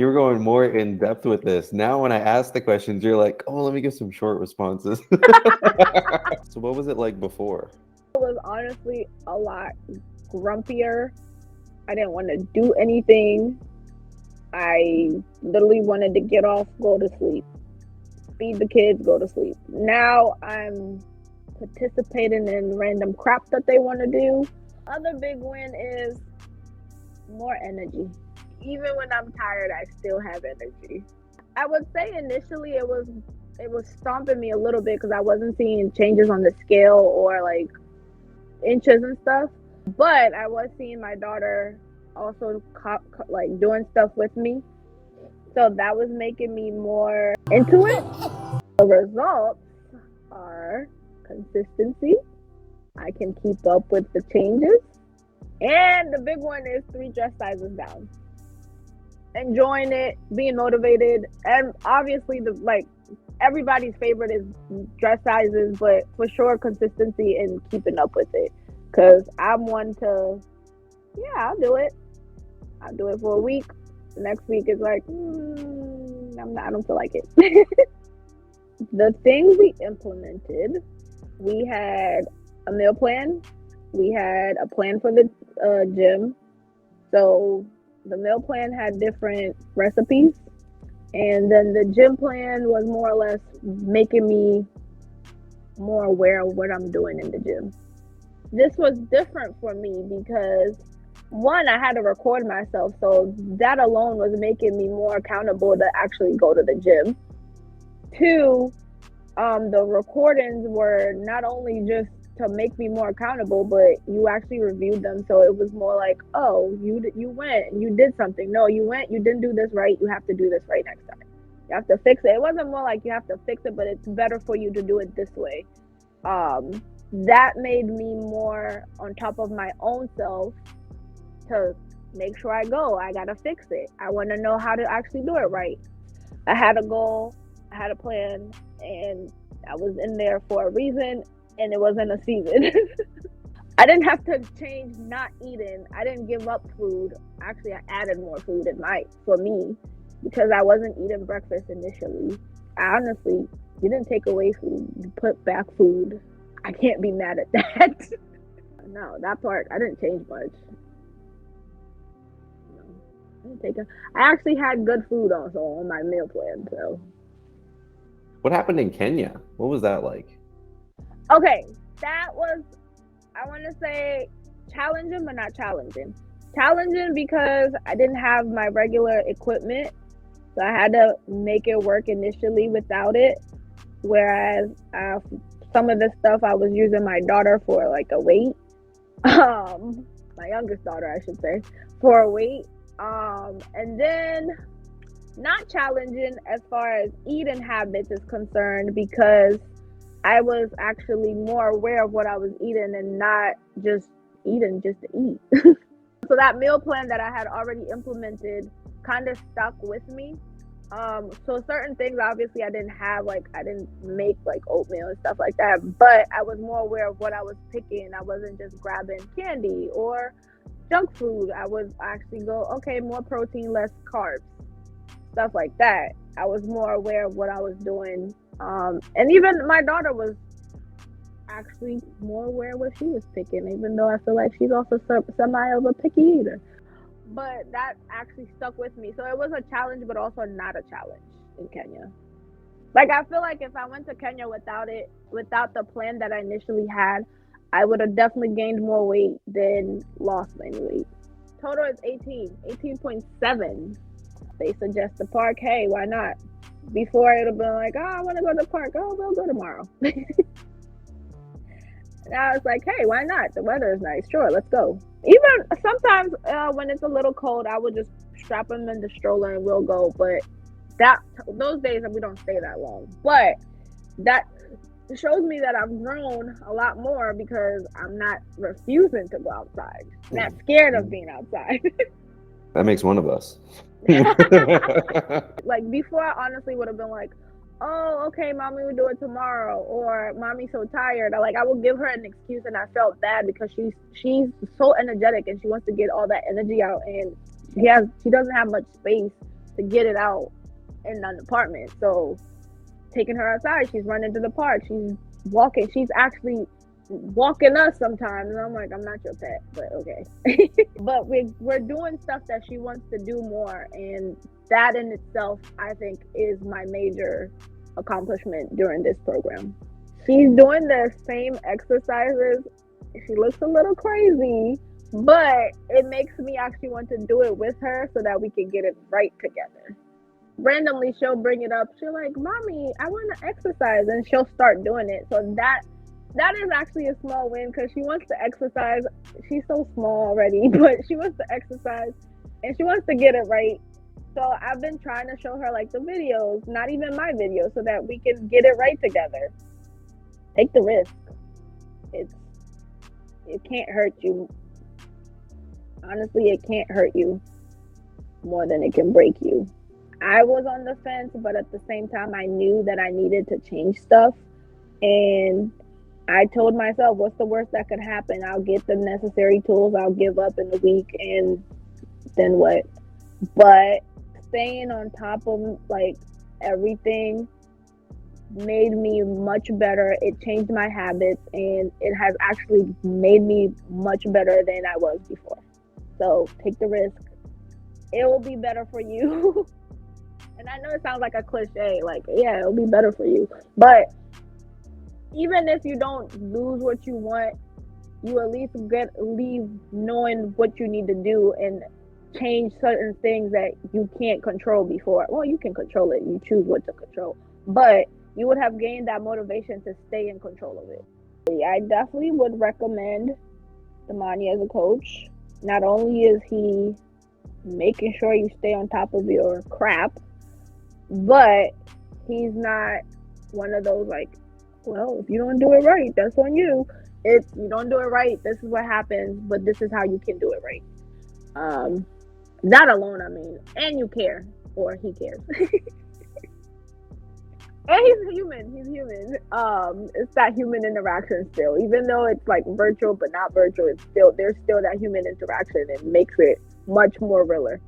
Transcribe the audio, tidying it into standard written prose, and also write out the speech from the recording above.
You were going more in depth with this. Now, when I ask the questions, you're like, oh, let me give some short responses. So what was it like before? It was honestly a lot grumpier. I didn't want to do anything. I literally wanted to get off, go to sleep, feed the kids, go to sleep. Now I'm participating in random crap that they want to do. Other big win is more energy. Even when I'm tired, I still have energy. I would say initially it was stomping me a little bit because I wasn't seeing changes on the scale or like inches and stuff. But I was seeing my daughter also like doing stuff with me. So that was making me more into it. The results are consistency. I can keep up with the changes. And the big one is 3 dress sizes down. Enjoying it, being motivated, and obviously everybody's favorite is dress sizes, but for sure consistency and keeping up with it. Cause I'm one to, I'll do it for a week. The next week is like, I don't feel like it. The things we implemented, we had a meal plan. We had a plan for the gym. So the meal plan had different recipes. And then the gym plan was more or less making me more aware of what I'm doing in the gym. This was different for me because, one, I had to record myself. So that alone was making me more accountable to actually go to the gym. 2, the recordings were not only just to make me more accountable, but you actually reviewed them. So it was more like, oh, you went and you did something. No, you went, you didn't do this right. You have to do this right next time. You have to fix it. It wasn't more like you have to fix it, but it's better for you to do it this way. That made me more on top of my own self to make sure I go. I gotta fix it. I want to know how to actually do it right. I had a goal, I had a plan, and I was in there for a reason, and it wasn't a season. I didn't have to change not eating. I didn't give up food. Actually, I added more food for me because I wasn't eating breakfast initially. I honestly didn't take away food. You put back food. I can't be mad at that. No, that part, I didn't change much. I actually had good food also on my meal plan. So, What happened in Kenya? What was that like? okay, that was, I want to say, challenging, but not challenging. Challenging because I didn't have my regular equipment, so I had to make it work initially without it. Whereas some of the stuff I was using my daughter for, like a weight, my youngest daughter, I should say, for a weight. And then not challenging as far as eating habits is concerned, because I was actually more aware of what I was eating and not just eating just to eat. So that meal plan that I had already implemented kind of stuck with me. So certain things, obviously, I didn't make like oatmeal and stuff like that, but I was more aware of what I was picking. I wasn't just grabbing candy or junk food. I would actually go, okay, more protein, less carbs, stuff like that. I was more aware of what I was doing. And even my daughter was actually more aware of what she was picking, even though I feel like she's also semi of a picky eater. But that actually stuck with me. So it was a challenge, but also not a challenge in Kenya. Like, I feel like if I went to Kenya without the plan that I initially had, I would have definitely gained more weight than lost any weight. Total is 18.7. They suggest the park. Hey, why not? Before it would have been like, oh, I want to go to the park. Oh, we'll go tomorrow. Now it's like, hey, why not? The weather is nice. Sure, let's go. Even sometimes when it's a little cold, I would just strap them in the stroller and we'll go. But those days we don't stay that long. But that shows me that I've grown a lot more because I'm not refusing to go outside. I'm not scared of being outside. That makes one of us. Like before, I honestly would have been like, oh, okay, mommy will do it tomorrow, or mommy's so tired. I will give her an excuse, and I felt bad because she's so energetic and she wants to get all that energy out, and she doesn't have much space to get it out in an apartment. So taking her outside, she's running to the park, she's walking, she's actually walking us sometimes, and I'm like, I'm not your pet, but okay. But we're doing stuff that she wants to do more, and that in itself, I think, is my major accomplishment during this program. She's doing the same exercises. She looks a little crazy, but it makes me actually want to do it with her so that we can get it right together. Randomly, she'll bring it up. She'll like, Mommy, I want to exercise, and she'll start doing it. So that is actually a small win, because she wants to exercise. She's so small already, but she wants to exercise and she wants to get it right. So I've been trying to show her like the videos, not even my videos, so that we can get it right together. Take the risk. It can't hurt you. Honestly, it can't hurt you more than it can break you. I was on the fence, but at the same time, I knew that I needed to change stuff. And I told myself, what's the worst that could happen? I'll get the necessary tools. I'll give up in a week, and then what? But staying on top of like everything made me much better. It changed my habits, and it has actually made me much better than I was before. So take the risk. It will be better for you. And I know it sounds like a cliche, like, yeah, it'll be better for you. But even if you don't lose what you want, you at least leave knowing what you need to do and change certain things that you can't control before. Well, you can control it. You choose what to control. But you would have gained that motivation to stay in control of it. I definitely would recommend Damani as a coach. Not only is he making sure you stay on top of your crap, but he's not one of those like, well, if you don't do it right, that's on you. If you don't do it right, this is what happens, but this is how you can do it right. That alone, I mean, and you care, or he cares. And he's human. It's that human interaction still, even though it's like virtual but not virtual. There's still that human interaction. It makes it much more realer.